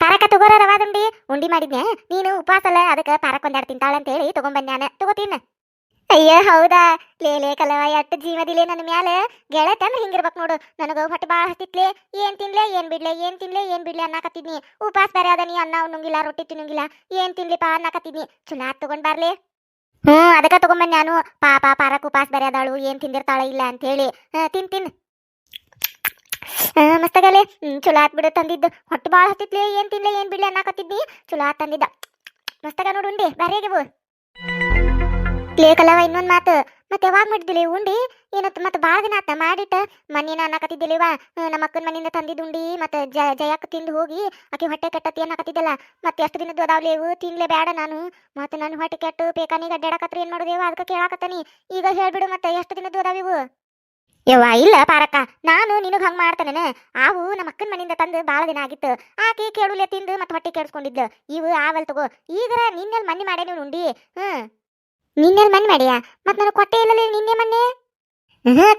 ಪಾರಕ ತಗೋರ ರವಾದುಂಡಿ ಉಂಡಿ ಮಾಡಿದ್ನೆ ನೀನು ಉಪವಾಸ ಅಲ್ಲ ಅದಕ್ಕೆ ಪಾರಕ್ 1-2 ತಿಂತಾಳ ಅಂತ ಹೇಳಿ ತಗೊಂಬನ್ಯಾನ ತಗೋತೀನ ಅಯ್ಯ ಹೌದಾ. ಲೇ ಕಲವ ಎಟ್ಟು ಜೀವದಿಲೆ ನನ್ನ ಮ್ಯಾಲ. ಗೆಳತಿ ಅಂದ್ರೆ ಹಿಂಗಿರ್ಬೇಕು ನೋಡು. ನನಗ ಹೊಟ್ಟೆ ಬಾಳ ಹತ್ತಿತ್ಲೆ. ಏನ್ ತಿನ್ಲೆ ಏನ್ ಬಿಡ್ಲೆ, ಏನ್ ತಿನ್ಲೆ ಏನ್ ಬಿಡ್ಲೆ ಅನ್ನಕತ್ತಿದ್ನಿ. ಉಪಾಸ ಬೇರೆ ಅದ, ನೀ ಅನ್ನ ಉಣ್ಣಂಗಿಲ್ಲ, ರೊಟ್ಟಿ ತಿನ್ನಂಗಿಲ್ಲ. ಏನ್ ತಿನ್ಲಿಪ್ಪ ಅನ್ನಕತ್ತಿದ್ನಿ. ಚಲೋ ಆತ್ ತಗೊಂಡ್ ಬರ್ಲಿ. ಅದಕ್ಕ ತಗೊಂಬಂದ್ ನಾನು. ಪಾಪ ಪಾರಕ್ ಉಪಾಸ ಬೇರೆ ಅದಾಳು, ಏನ್ ತಿಂದಿರ್ತಾಳ ಇಲ್ಲ ಅಂತ ಹೇಳಿ. ತಿನ್ ಮಸ್ತಗಲೆ. ಚಲೋ ಆತ್ ಬಿಡು ತಂದಿದ್ದು. ಹೊಟ್ಟೆ ಬಾಳ ಹತ್ತಿತ್ಲೆ, ಏನ್ ತಿನ್ಲೆ ಏನ್ ಬಿಡ್ಲೆ ಅನ್ನಕತ್ತಿದ್ನಿ. ಚಲೋ ಆತ್ ತಂದಿದ್ದ. ಮಸ್ತಗ ನೋಡು ಉಂಡಿ ಬರ್ಯಾಗಿವು. ಲೇ ಕಲವ ಇನ್ನೊಂದ್ ಮಾತು. ಮತ್ತೆ ಯಾವಾಗ ಮಾಡಿದ್ದಿಲ್ಲ ಉಂಡಿ? ಏನತ್ ಮತ್ತೆ ಬಾಳ ದಿನ ಆತ ಮಾಡಿಟ್ಟ. ಮಣ್ಣಿನ ಅನ್ನಕತ್ತಿದ್ದಿಲ್ಲಿವ. ನಮ್ಮ ಅಕ್ಕನ ಮನೆಯಿಂದ ತಂದಿದ್ದು ಉಂಡಿ. ಮತ್ತೆ ಜಯಕ್ಕ ತಿಂದು ಹೋಗಿ ಆಕೆ ಹೊಟ್ಟೆ ಕೆಟ್ಟತಿ ಅನ್ನಕತ್ತಿದ್ದಲ್ಲ. ಮತ್ತೆ ಎಷ್ಟು ದಿನದ್ದು ಅದಾವ್ಲಿ ಇವು, ತಿನ್ಲೇ ಬೇಡ ನಾನು. ಮತ್ತೆ ನನ್ನ ಹೊಟ್ಟೆ ಕೆಟ್ಟು ಪೇಕಾನಿಗೆ ಅಡ್ಡಾಡಕತ್ರಿ ಏನ್ ಮಾಡೋದೇವ, ಅದಕ್ಕೆ ಕೇಳಾಕತ್ತನಿ. ಈಗ ಹೇಳ್ಬಿಡು ಮತ್ತೆ ಎಷ್ಟು ದಿನದ್ದು ಅದಾವಿವು? ಯವ್ವ ಇಲ್ಲ ಪಾರಕ್ಕ, ನಾನು ನಿನಗ್ ಹಂಗ ಮಾಡ್ತಾನೇನೆ. ಅವು ನಮ್ಮ ಅಕ್ಕನ ಮನೆಯಿಂದ ತಂದು ಬಾಳ ದಿನ ಆಗಿತ್ತು. ಆಕೆ ಕೇಳುಲೆ ತಿಂದು ಮತ್ತೆ ಹೊಟ್ಟೆ ಕೆಡ್ಸ್ಕೊಂಡಿದ್ಲು. ಇವು ಆವಲ್ ತಗೋ. ಈಗರ ನಿನ್ನೆಲ್ ಮಣ್ಣಿ ಮಾಡೇ ನೀವು ಉಂಡಿ. ನಿನ್ನೆಲ್ ಮಣ್ಣಿ ಮಾಡ್ಯಾ? ಮತ್ ನನಗೆ ಕೊಟ್ಟೆ ಇಲ್ಲಲೇ ನಿನ್ನೆ ಮೊನ್ನೆ.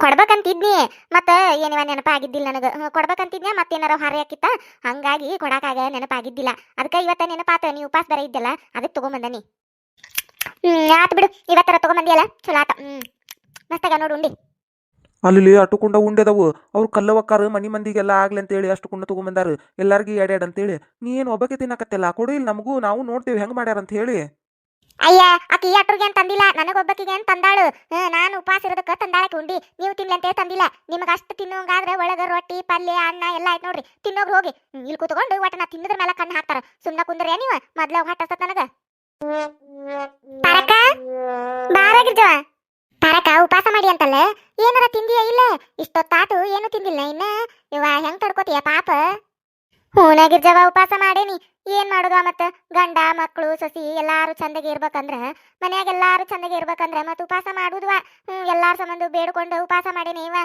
ಕೊಡ್ಬೇಕಂತಿದ್ನಿ. ಮತ್ತ ಏನಿವ ನೆನಪಾಗಿದ್ದಿಲ್ಲ ನನಗ. ಕೊಡ್ಬೇಕಂತಿದ್ನ್ಯಾ, ಮತ್ತೇನಾರ ಹಾರಿ ಹಾಕಿತ್ತ. ಹಂಗಾಗಿ ಕೊಡಾಕಾಗ ನೆನಪಾಗಿದ್ದಿಲ್ಲ. ಅದಕ್ಕೆ ಇವತ್ತ ನೆನಪಾತ. ನೀ ಉಪಾಸ ಬೇರೆ ಇದ್ದಲ್ಲ, ಅದಕ್ಕೆ ತಗೊಂಬಂದನಿ. ಆತ್ ಬಿಡು, ಇವತ್ತರ ತಗೊಂಬಂದಿಯಲ್ಲ ಚಲೋ ಆತ. ಮಸ್ತಾಗ ನೋಡು ಉಂಡಿ. ಅಲ್ಲಿ ಅಟ್ಟುಕೊಂಡ ಉಂಡೆದವು. ಅವ್ರು ಕಲ್ಲವಕ್ಕಾರ ಮನಿ ಮಂದಿಗೆಲ್ಲ ಆಗ್ಲಿ ಅಂತೇಳಿ ಅಷ್ಟು ಕುಂಡ ತಗೊಂಬಂದಾರ. ಎಲ್ಲಾರ್ಗಿ ಎಡ್ಯಾಡ್ ಅಂತೇಳಿ. ನೀ ಏನು ಒಬ್ಬಕ್ಕೆ ತಿನ್ನಕತ್ತಿಲ್ಲ, ಕೊಡು ಇಲ್ಲಿ ನಮಗೂ, ನಾವು ನೋಡ್ತೇವೆ ಹೆಂಗ್ ಮಾಡ್ಯಾರ ಅಂತ ಹೇಳಿ. ಅಯ್ಯ ಆಕಿ ಅಟ್ರಿಗೆ ಏನ್ ತಂದಿಲ್ಲ, ನನಗೊಬ್ಬಕಿಗೆ ಏನ್ ತಂದಾಳು. ನಾನು ಉಪವಾಸ ಇರೋದಕ್ಕ ತಂದಾಳಕ್ಕೆ ಉಂಡಿ. ನೀವು ತಿನ್ಲಿ ಅಂತೇಳಿ ತಂದಿಲ್ಲ. ನಿಮಗೆ ಅಷ್ಟು ತಿನ್ನೋಂಗಾದ್ರೆ ಒಳಗ ರೊಟ್ಟಿ ಪಲ್ಯ ಅನ್ನ ಎಲ್ಲ ಆಯ್ತು ನೋಡ್ರಿ. ತಿನ್ನೋಗ್ರಿ ಹೋಗಿ. ಇಲ್ಲಿ ಕೂತ್ಕೊಂಡು ಒಟ್ಟ ನಾ ತಿನ್ನದ್ರ ಮೇಲೆ ಕಣ್ಣು ಹಾಕ್ತಾರ. ಸುಮ್ಮನೆ ಕುಂದ್ರೆ ನೀವು ಮೊದ್ಲ ಹೊಟ್ಟಸ್ತತ್ ನನಗ. ತಾರಕ ಬಾರಾಗಿರ್ಜವ. ತಾರಕ ಉಪವಾಸ ಮಾಡಿ ಅಂತಲ್ಲ, ಏನಾರ ತಿಂದಿಯ ಇಲ್ಲ? ಇಷ್ಟೊತ್ತಾತು ಏನು ತಿಂದಿಲ್ಲ ಇನ್ನ. ಇವ ಹೆಂಗ್ ತಡ್ಕೋತೀಯ ಪಾಪ. ಹೂನಾಗಿರ್ಜವ ಉಪವಾಸ ಮಾಡೇನಿ. ಏನ್ ಮಾಡುದ ಮತ್ತ? ಗಂಡ ಮಕ್ಕಳು ಸಸಿ ಎಲ್ಲಾರು ಚಂದಗೆ ಇರ್ಬೇಕಂದ್ರ, ಮನ್ಯಾಗ ಎಲ್ಲಾರು ಚಂದಗೆ ಇರ್ಬೇಕಂದ್ರ ಮತ್ ಉಪವಾಸ ಮಾಡುದ್ವಾ. ಎಲ್ಲಾರ ಸಂಬಂಧ ಬೇಡ್ಕೊಂಡು ಉಪವಾಸ ಮಾಡೇನಿ. ಇವ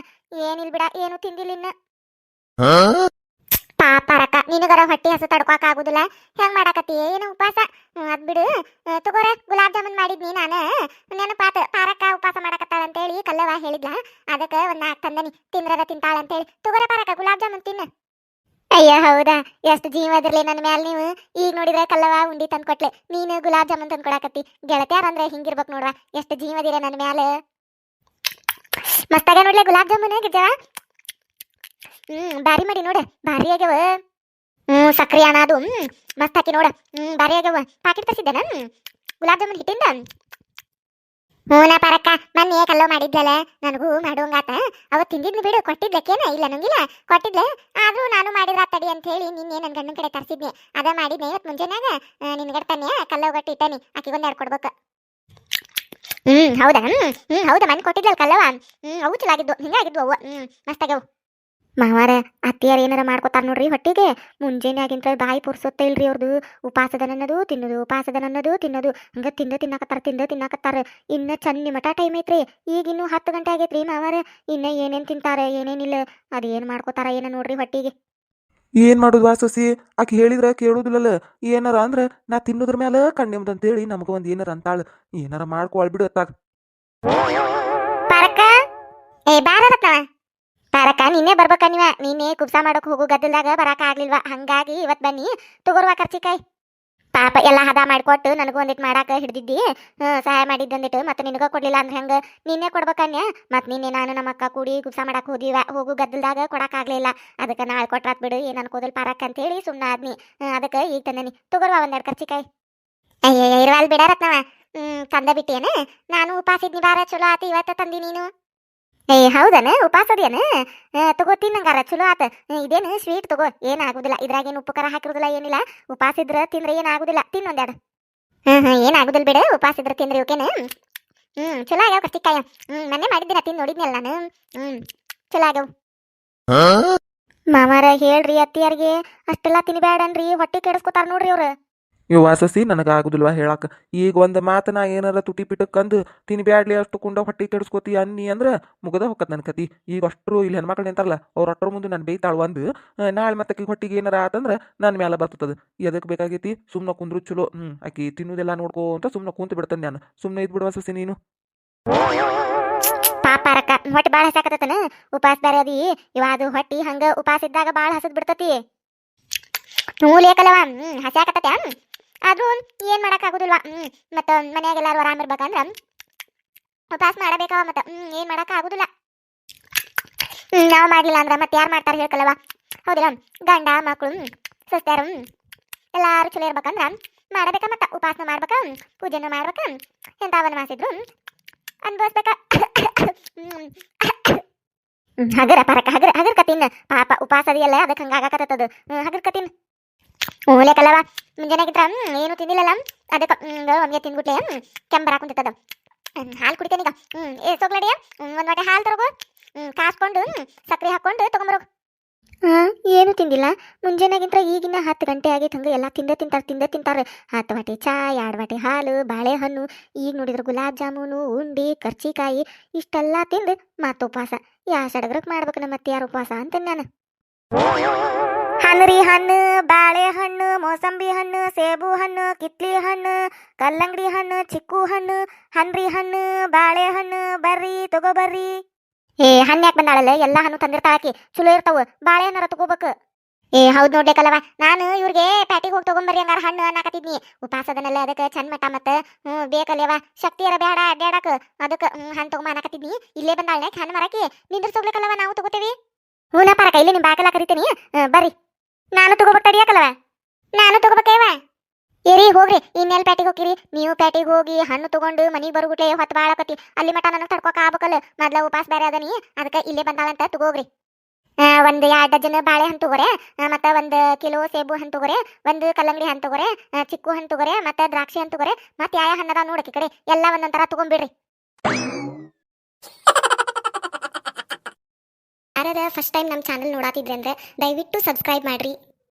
ಏನಿಲ್ ಬಿಡ, ಏನು ತಿಂದಿಲ್ಲ ಇನ್ನ. ಪಾಪರಕ್ಕ, ನಿನಗರ ಹೊಟ್ಟೆ ಹಸು ತಡ್ಕೊಕ್ ಆಗುದಿಲ್ಲ. ಹೆಂಗ್ ಮಾಡಾಕತ್ತಿ ಏನು ಉಪವಾಸ? ಅದ್ ಬಿಡು. ತಗೋರ ಗುಲಾಬ್ ಜಾಮೂನ್ ಮಾಡಿದ್ನಿ ನಾನು. ನೆನಪಾತ ಪಾರಕ್ಕ ಉಪವಾಸ ಮಾಡಕತ್ತಾಳ ಅಂತೇಳಿ ಕಲ್ಲವ ಹೇಳಿದ್ಲ. ಅದಕ್ಕ ಒಂದ್ 4 ತಂದನಿ. ತಿಂದ್ರದ ತಿಂತಾಳ ಅಂತೇಳಿ. ತಗೋರ ಪಾರಕ್ಕ ಗುಲಾಬ್ ಜಾಮೂನ್ ತಿನ್ನ. ಅಯ್ಯ ಹೌದಾ, ಎಷ್ಟು ಜೀವ ಅದ್ರಲಿ ನನ್ನ ಮ್ಯಾಲ ನೀವು. ಈಗ ನೋಡಿದ್ರೆ ಕಲ್ಲವ ಉಂಡಿ ತಂದ್ ಕೊಟ್ಲೆ, ನೀನು ಗುಲಾಬ್ ಜಾಮೂನ್ ತಂದ್ ಕೊಡಾಕತ್ತಿ. ಗೆಳತ್ಯಾರಂದ್ರೆ ಹಿಂಗಿರ್ಬೇಕು ನೋಡ್ರ, ಎಷ್ಟು ಜೀವದಿರ ನನ್ನ ಮ್ಯಾಲ. ಮಸ್ತಾಗ ನೋಡ್ಲೆ ಗುಲಾಬ್ ಜಾಮೂನ್ ಗಿಜ್ಜವ. ಬಾರಿ ಮಾಡಿ ನೋಡ, ಭಾರಿ ಆಗ್ಯವ. ಸಕ್ರಿ ಅಣ್ಣ ಅದು ಮಸ್ತ್ ಹಾಕಿ ನೋಡ. ಭಾರಿ ಆಗ್ಯವ. ಪಾಕಿಟ್ ತರಿಸಿದ್ದೇನ ಗುಲಾಬ್ ಜಾಮೂನ್ ಹಿಟ್ಟಿಂದ? ನಾ ಪಾರಕ್ಕ ಮೊನ್ನೆ ಕಲ್ಲೋ ಮಾಡಿದ್ಲಲ್ಲ, ನನಗೂ ಮಾಡೋಂಗಾತ. ಅವತ್ತು ತಿಂದಿದ್ನಿ ಬಿಡು. ಕೊಟ್ಟಿದ್ಲಕ್ಕೇನ ಇಲ್ಲ ನಂಗಿಲ್ಲ, ಕೊಟ್ಟಿದ್ಲೆ. ಆದ್ರೂ ನಾನು ಮಾಡಿದ್ರ ತಡಿ ಅಂತ ಹೇಳಿ ನಿನ್ನೆ ನನ್ನ ಗಂಡನ ಕಡೆ ತರಿಸಿದ್ನಿ. ಅದ ಮಾಡಿದ್ನೆ ಇವತ್ತು ಮುಂಜಾನಾಗ. ನಿನ್ಗಡೆ ತನ್ಯ ಕಲ್ಲೋ ಗಟ್ಟಿ ಇಟ್ಟನಿ, ಆಕಿಗೊಂದು 2 ಕೊಡ್ಬೇಕು. ಹೌದಾ? ಹೌದಾ, ಮನೆ ಕೊಟ್ಟಿದ್ಲಲ್ಲ ಕಲ್ಲವ. ಅವು ಚಲಾಗಿದ್ವು, ಹಿಂಗಾಗಿದ್ವು ಅವು. ಮಸ್ತಾಗವು. ಮಾವಾರ ಅತ್ತಿಯಾರ ಏನಾರ ಮಾಡ್ಕೊತಾರ ನೋಡ್ರಿ ಹೊಟ್ಟಿಗೆ. ಮುಂಜಾನೆ ಆಗಿಂತ ಬಾಯಿ ಪುರ್ಸೊತ್ತ ಇಲ್ರಿ ಅವ್ರದ್ದು. ಉಪವಾಸದ ನನ್ನದು ತಿನ್ನೋದು, ಉಪವಾಸದ ನನ್ನದು ತಿನ್ನೋದು. ಹಂಗ ತಿನ್ನಕತ್ತಾರ. ಇನ್ನ ಚನ್ನಿ ಮಠ ಟೈಮ್ ಐತ್ರಿ. ಈಗಿನ್ನೂ 10 ಗಂಟೆ ಆಗೈತ್ರಿ ಮಾವಾರ. ಇನ್ನ ಏನೇನ್ ತಿಂತಾರ ಏನೇನಿಲ್ಲ, ಅದ ಏನ್ ಮಾಡ್ಕೊತಾರ ಏನ ನೋಡ್ರಿ ಹೊಟ್ಟಿಗೆ. ಏನ್ ಮಾಡುದು ಸಸಿ? ಆಕಿ ಹೇಳಿದ್ರ ಕೇಳುದಿಲ್ಲಲ್ಲ. ಏನಾರ ಅಂದ್ರ ನಾ ತಿನ್ನೋದ್ರ ಮ್ಯಾಲ ಕಣ್ಣಿಮ್ದಂತೇಳಿ ನಮಗ ಒಂದ್ ಏನಾರ ಅಂತಾಳ. ಏನಾರ ಮಾಡ್ಕೊಳ್ ಬಿಡು ಅತ್ತಾಗ. ಪಾರಕ್ಕ ಬಾರತ್ನವ. ಪಾರಕ್ಕ ನಿನ್ನೆ ಬರ್ಬೇಕ ನೀವ. ನೀನೆ ಕುಬ್ಸ ಮಾಡಕ್ ಹೋಗು ಗದ್ದಲ್ದಾಗ ಬರಾಕ ಆಗ್ಲಿಲ್ವಾ. ಹಂಗಾಗಿ ಇವತ್ ಬನ್ನಿ. ತಗೋರ್ವಾ ಕರ್ಚಿಕಾಯಿ. ಪಾಪ ಎಲ್ಲ ಹದ ಮಾಡಿಕೊಟ್ಟು ನನಗೂ ಒಂದಿಟ್ಟು ಮಾಡಾಕ ಹಿಡ್ದಿದ್ದಿ. ಸಹಾಯ ಮಾಡಿದ್ದಂದಿಟ್ಟು ಮತ್ತೆ ನಿನಗ ಕೊಡ್ಲಿಲ್ಲ ಅಂದ್ರೆ ಹೆಂಗ? ನಿನ್ನೆ ಕೊಡ್ಬೇಕನ್ಯ. ಮತ್ ನಿನ್ನೆ ನಾನು ನಮ್ಮ ಅಕ್ಕ ಕೂಡಿ ಕುಬ್ಸ ಮಾಡಕ್ ಹೋಗು ಗದ್ದಲ್ದಾಗ ಕೊಡಕ್ ಆಗ್ಲಿಲ್ಲ. ಅದಕ್ಕೆ ನಾಳೆ ಕೊಟ್ರಾತ್ ಬಿಡು, ಏನ್ ಅನ್ಕೋದಿಲ್ ಪಾರಕ್ಕ ಅಂತ ಹೇಳಿ ಸುಮ್ಮನೆ ಆದ್ನಿ. ಅದಕ್ಕೆ ಈಗ ತಂದನಿ. ತಗೋರ್ವಾ ಒಂದೆರಡು ಕರ್ಚಿಕಾಯಿ. ಅಯ್ಯ ಇರುವಲ್ ಬಿಡಾರತ್ನವ. ತಂದ ಬಿಟ್ಟೇನ? ನಾನು ಉಪಾಸಿದ್ನಿ ಬಾರ, ಚಲೋ ಆತ ಇವತ್ತ ತಂದಿ ನೀನು. ಹೌದನ? ಉಪಾಸದೇನ? ತಗೋ ತಿನ್ನಂಗಾರ ಚಲೋ ಆತ. ಇದೇನು ಸ್ವೀಟ್ ತಗೋ, ಏನಾಗುದಿಲ್ಲ. ಇದ್ರಾಗೇನು ಉಪ್ಪು ಖಾರ ಹಾಕಿರೋದಿಲ್ಲ ಏನಿಲ್ಲ. ಉಪಾಸಿದ್ರ ತಿಂದ್ರೆ ಏನಾಗುದಿಲ್ಲ. ತಿನ್ನೊಂದೆರಡು. ಏನಾಗುದಿಲ್ಲ ಬಿಡ, ಉಪಾಸಿದ್ರ ತಿಂದ್ರೆ ಓಕೆನ. ಚಲೋ ಆಗ್ಯಾವ ಕಸ್ತಿಕಾಯ. ಮೊನ್ನೆ ಮಾಡಿದ್ದೀನ ತಿಂದು ನೋಡಿದ್ನಲ್ಲ ನಾನು. ಚಲೋ ಆಗ್ಯಾವ. ಮಾಮಾರ ಹೇಳ್ರಿ ಅತ್ತಿಯಾರಿಗೆ ಅಷ್ಟೆಲ್ಲ ತಿನ್ಬ್ಯಾಡನ್ರಿ, ಹೊಟ್ಟೆ ಕೆಡಿಸ್ಕೊತಾರ ನೋಡ್ರಿ ಅವ್ರ. ಇವ ಸಸಿ ನನಗ ಆಗುದಿಲ್ವಾ ಹೇಳಾಕ. ಈಗ ಒಂದ್ ಮಾತನ ಏನಾರ ತುಟಿ ಪಿಟಕ್ಕಂದು ತಿನ್ಬ್ಯಾಡ್ಲಿ ಅಷ್ಟು ಕುಂಡ ಹೊಟ್ಟಿ ಕೆಡಿಸ್ಕೋತಿ ಅನ್ನಿ ಅಂದ್ರ ಮುಗದ ಹೊಕ್ಕತ್ ನನ್ ಕತಿ. ಈಗ ಅಷ್ಟ್ರು ಇಲ್ಲಿ ಹೆಣ್ಮಕ್ಳು ನಿಂತಾರಲ್ಲ, ಅವ್ರ ಅಟ್ರ ಮುಂದೆ ನಾನು ಬೇಯ್ತಾಳು ಒಂದು. ನಾಳೆ ಮತ್ತೆ ಹೊಟ್ಟಿಗೆ ಏನಾರ ಆತಂದ್ರ ನನ್ನ ಮ್ಯಾಲ ಬರ್ತದ. ಎದಕ್ ಬೇಕಾಗೈತಿ? ಸುಮ್ನ ಕುಂದ್ರು ಚಲೋ. ಆಕಿ ತಿನ್ನುದೆಲ್ಲ ನೋಡ್ಕೋ ಅಂತ ಸುಮ್ನ ಕುಂತ ಬಿಡ್ತಾನೆ ನಾನು. ಸುಮ್ನೆ ಇದ್ ಬಿಡುವ ಸಸಿ ನೀನು. ಪಾಪಾರಕ್ಕ ಹೊಟ್ಟೆ ಬಾಳ ಹಸಾಕತ್ತನ. ಉಪವಾಸ ಬೇರೆ ಅದಿ ಇವಾದು ಹೊಟ್ಟಿ. ಹಂಗ ಉಪವಾಸ ಇದ್ದಾಗ ಬಾಳ ಹಸದ್ ಬಿಡ್ತತಿ. ಲೇಕಲ್ಲವ. ಹಸಾಕತ್ತ. ಆದ್ರೂ ಏನ್ ಮಾಡಕ್ ಆಗುದಿಲ್ವಾ. ಮತ್ತ ಮನ್ಯಾಗ ಎಲ್ಲಾರು ಆರಾಮ್ ಇರ್ಬೇಕಂದ್ರ ಉಪವಾಸ ಮಾಡಬೇಕಾವ ಮತ್ತ ಏನ್ ಮಾಡಕ ಆಗುದಿಲ್ಲ. ನಾವು ಮಾಡ್ಲಿಲ್ಲ ಅಂದ್ರ ಮತ್ತೆ ಯಾರು ಮಾಡ್ತಾರ ಹೇಳ್ಕಲ್ಲವ, ಹೌದಿಲ್ಲ? ಗಂಡ ಮಕ್ಕಳು ಸಸ್ತ್ಯಾರು ಎಲ್ಲಾರು ಚಲೋ ಇರ್ಬೇಕಂದ್ರ ಮಾಡಬೇಕ, ಮತ್ತ ಉಪವಾಸ ಮಾಡ್ಬೇಕ, ಪೂಜೆನೂ ಮಾಡ್ಬೇಕ, ಎಂತ ವನವಾಸಿದ್ರು ಅನ್ಭವಿಸ್ಬೇಕ. ಹಗರ ಪರಕ ಹಗರ ಹಗರ್ ಕತಿನ್ ಪಾಪ ಉಪವಾಸ ಅದೆಯಲ್ಲ ಅದಕ್ಕೆ ಹಂಗಾಗಕತ್ತದ. ಹಗರ್ ಕತಿನ್ ಮೂಲೆಕಲ್ಲವ ಮುಂಜಾನೆಗಿದ್ರ ಏನು ತಿಂದಿಲ್ಲಲ್ಲ, ಅದಕ್ಕೆ ಒಮ್ಗೆ ತಿಂದ್ಬಿಟ್ಲೆ ಕೆಂಬರಾಕುಂತಿತ್ತದ. ಹಾಲು ಕುಡಿತೇನೀಗ. ಸೋಗ್ಲಡಿಯ ಒಂದ್ ವಾಟೆ ಹಾಲು ತರಗು, ಕಾಸ್ಕೊಂಡು ಸಕ್ಕರೆ ಹಾಕೊಂಡು ತಗೊಂಬರೋಗು. ಏನು ತಿಂದಿಲ್ಲ ಮುಂಜಾನೆಗಿಂತ ಈಗಿನ 10 ಗಂಟೆ ಆಗೈತೆ, ಹಂಗೆ ಎಲ್ಲ ತಿಂದೇ ತಿಂತಾರೆ. 10 ವಾಟೆ ಚಾ, 2 ವಾಟೆ ಹಾಲು, ಬಾಳೆಹಣ್ಣು, ಈಗ ನೋಡಿದ್ರೆ ಗುಲಾಬ್ ಜಾಮೂನು, ಉಂಡಿ, ಕರ್ಚಿಕಾಯಿ ಇಷ್ಟೆಲ್ಲ ತಿಂದು ಮತ್ತೆ ಉಪವಾಸ. ಯಾ ಸಡಗ್ರಕ್ಕೆ ಮಾಡ್ಬೇಕು ಮತ್ತೆ ಯಾರು ಉಪವಾಸ ಅಂತೇನೆ ನಾನು. ಹಣ್ಣು ರೀ, ಹಣ್ಣು, ಬಾಳೆಹಣ್ಣು, ಮೋಸಂಬಿ ಹಣ್ಣು, ಸೇಬು ಹಣ್ಣು, ಕಿತ್ಲಿ ಹಣ್ಣು, ಕಲ್ಲಂಗಡಿ ಹಣ್ಣು, ಚಿಕ್ಕು ಹಣ್ಣು, ಹಣ್ರಿ ಹಣ್ಣು, ಬಾಳೆಹಣ್ಣು, ಬರ್ರಿ ತಗೋಬರ್ರಿ. ಹಣ್ಣು ಯಾಕೆ ಬಂದಾಳಲ್ಲ, ಎಲ್ಲ ಹಣ್ಣು ತಂದಿರ್ತಾಳಾಕಿ, ಚಲೋ ಇರ್ತಾವ, ಬಾಳೆಹಣ್ಣಾರ ತಗೋಬೇಕು. ಹೌದು ನೋಡ್ಬೇಕಲ್ಲವ, ನಾನು ಇವ್ರಿಗೆ ಪ್ಯಾಟಿಗೆ ಹೋಗಿ ತಗೊಂಬರ್ರಿ ಹಂಗಾರ ಹಣ್ಣು ಅನ್ನಕತ್ತಿದ್ನಿ. ಉಪವಾಸದನೆಲ್ಲ ಅದಕ್ಕೆ ಚಂದ ಮಟ್ಟ ಮತ್ತೆ ಬೇಕಲ್ಲವ, ಶಕ್ತಿಯರ ಬೇಡ ಅಡ್ಡಾಡಕ, ಅದಕ್ಕೆ ಹಣ್ಣು ತಗೊಂಬ ಅನ್ನಕತ್ತಿದ್ನಿ. ಇಲ್ಲೇ ಬಂದಾಳನೆ ಹಣ್ಣು ಮರಕ್ಕೆ ನಿಂದ್ರಸೋಗ್ಲಿಕ್ಕಲ್ಲವ, ನಾವು ತಗೋತೇವಿ. ಹೂನ ಪರಕ ಇಲ್ಲಿ ನಿಮ್ಮ ಬಾಕೆಲ್ಲ ಕರಿತೀನಿ, ಬರ್ರಿ. ನಾನು ತಗೋಬೇಕು ತಡಿಯಾಕಲ್ಲವ, ನಾನು ತಗೋಬೇಕೇವ. ಏರಿ ಹೋಗ್ರಿ, ಇನ್ನೆಲ್ಲಿ ಪ್ಯಾಟಿಗೆ ಹೋಗಿರಿ ನೀವು? ಪ್ಯಾಟಿಗೆ ಹೋಗಿ ಹಣ್ಣು ತಗೊಂಡು ಮನೆಗೆ ಬರುಗುಟ್ಲೆ ಹೊತ್ತು ಬಾಳಕತಿ, ಅಲ್ಲಿ ಮಟ ನನಗೆ ತಡ್ಕೋಕ ಆಗ್ಬೇಕಲ್ಲ, ಮೊದ್ಲ ಉಪವಾಸ ಬೇರೆ ಅದನಿ, ಅದಕ್ಕೆ ಇಲ್ಲೇ ಬಂದಾಳಂತ ತಗೋಗ್ರಿ. 1-2 ಡಜನ್ ಬಾಳೆಹಣ್ಣು ತಗೋರೆ, ಮತ್ತೆ 1 ಕಿಲೋ ಸೇಬು ಹಣ್ಣು ತಗೋರೆ, 1 ಕಲ್ಲಂಗಡಿ ಹಣ್ಣು ತಗೋರೆ, ಚಿಕ್ಕು ಹಣ್ಣು ತಗೋರೆ, ಮತ್ತೆ ದ್ರಾಕ್ಷಿ ಹಣ್ಣು ತಗೋರೆ, ಮತ್ತೆ ಯಾವ ಹಣ್ಣದ ನೋಡಕ್ಕೆ ಕಡೆ ಎಲ್ಲ ಒಂದೊಂದರ ತಗೊಂಡ್ಬಿಡ್ರಿ. ಯಾರಾದ ಫಸ್ಟ್ ಟೈಮ್ ನಮ್ಮ ಚಾನಲ್ ನೋಡಾತಿದ್ರೆ ಅಂದ್ರೆ ದಯವಿಟ್ಟು ಸಬ್ಸ್ಕ್ರೈಬ್ ಮಾಡ್ರಿ.